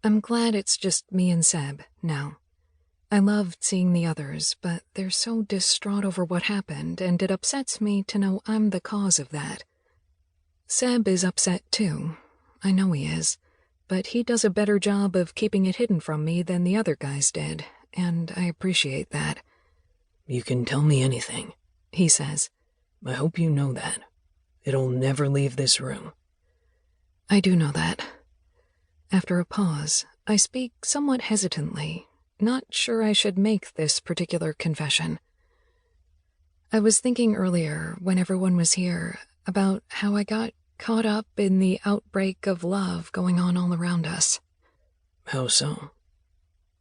I'm glad it's just me and Seb now. I loved seeing the others, but they're so distraught over what happened, and it upsets me to know I'm the cause of that. Seb is upset too. I know he is, but he does a better job of keeping it hidden from me than the other guys did, and I appreciate that. You can tell me anything, he says. I hope you know that. It'll never leave this room. I do know that. After a pause, I speak somewhat hesitantly, not sure I should make this particular confession. I was thinking earlier, when everyone was here, about how I got caught up in the outbreak of love going on all around us. How so?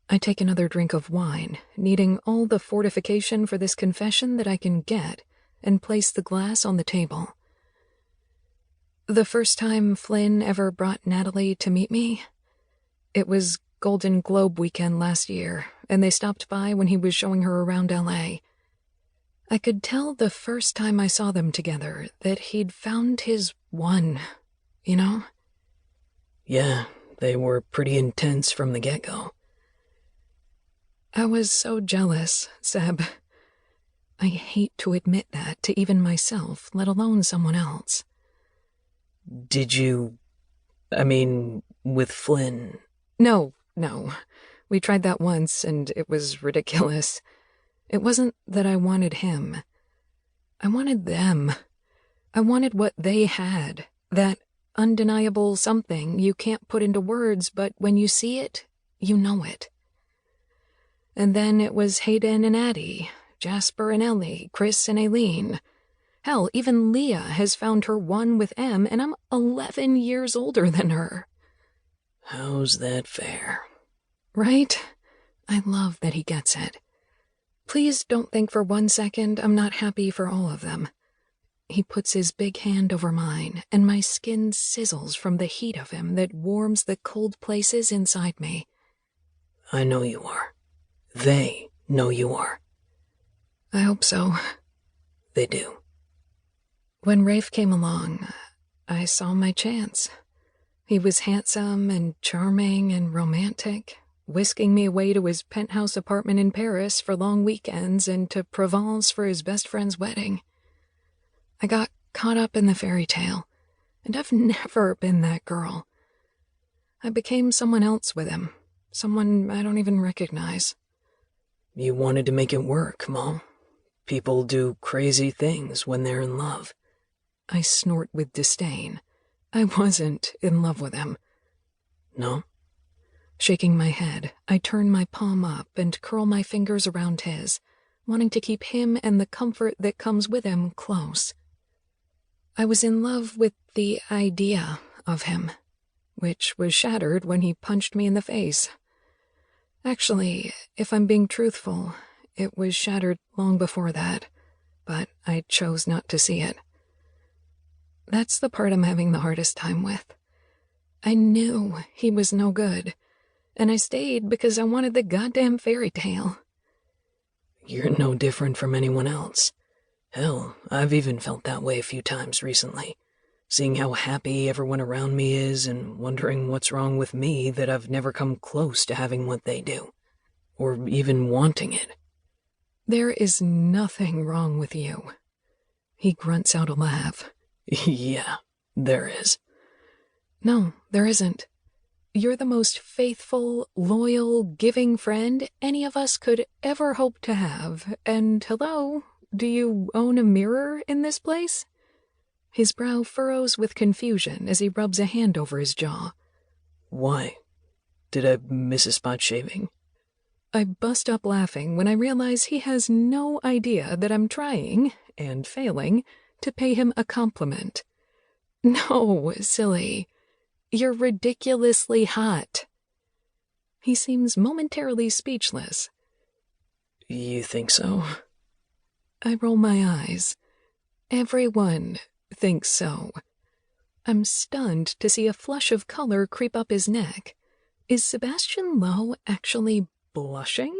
I take another drink of wine, needing all the fortification for this confession that I can get, and place the glass on the table. The first time Flynn ever brought Natalie to meet me, it was Golden Globe weekend last year, and they stopped by when he was showing her around L.A. I could tell the first time I saw them together that he'd found his one, you know? Yeah, they were pretty intense from the get-go. I was so jealous, Seb. I hate to admit that to even myself, let alone someone else. Did you... with Flynn? No. We tried that once, and it was ridiculous. It wasn't that I wanted him. I wanted them. I wanted what they had, that undeniable something you can't put into words, but when you see it, you know it. And then it was Hayden and Addie, Jasper and Ellie, Chris and Aileen. Hell, even Leah has found her one with M, and I'm 11 years older than her. How's that fair? Right? I love that he gets it. Please don't think for 1 second I'm not happy for all of them. He puts his big hand over mine, and my skin sizzles from the heat of him that warms the cold places inside me. I know you are. They know you are. I hope so. They do. When Rafe came along, I saw my chance. He was handsome and charming and romantic, whisking me away to his penthouse apartment in Paris for long weekends and to Provence for his best friend's wedding. I got caught up in the fairy tale, and I've never been that girl. I became someone else with him, someone I don't even recognize. You wanted to make it work, Mom. People do crazy things when they're in love. I snort with disdain. I wasn't in love with him. No? Shaking my head, I turn my palm up and curl my fingers around his, wanting to keep him and the comfort that comes with him close. I was in love with the idea of him, which was shattered when he punched me in the face. Actually, if I'm being truthful, it was shattered long before that, but I chose not to see it. That's the part I'm having the hardest time with. I knew he was no good, and I stayed because I wanted the goddamn fairy tale. You're no different from anyone else. Hell, I've even felt that way a few times recently, seeing how happy everyone around me is and wondering what's wrong with me that I've never come close to having what they do, or even wanting it. There is nothing wrong with you. He grunts out a laugh. Yeah, there is. No, there isn't. You're the most faithful, loyal, giving friend any of us could ever hope to have. And hello, do you own a mirror in this place? His brow furrows with confusion as he rubs a hand over his jaw. Why? Did I miss a spot shaving? I bust up laughing when I realize he has no idea that I'm trying, and failing, to pay him a compliment. No, silly. You're ridiculously hot. He seems momentarily speechless. You think so? I roll my eyes. Everyone thinks so. I'm stunned to see a flush of color creep up his neck. Is Sebastian Lowe actually blushing?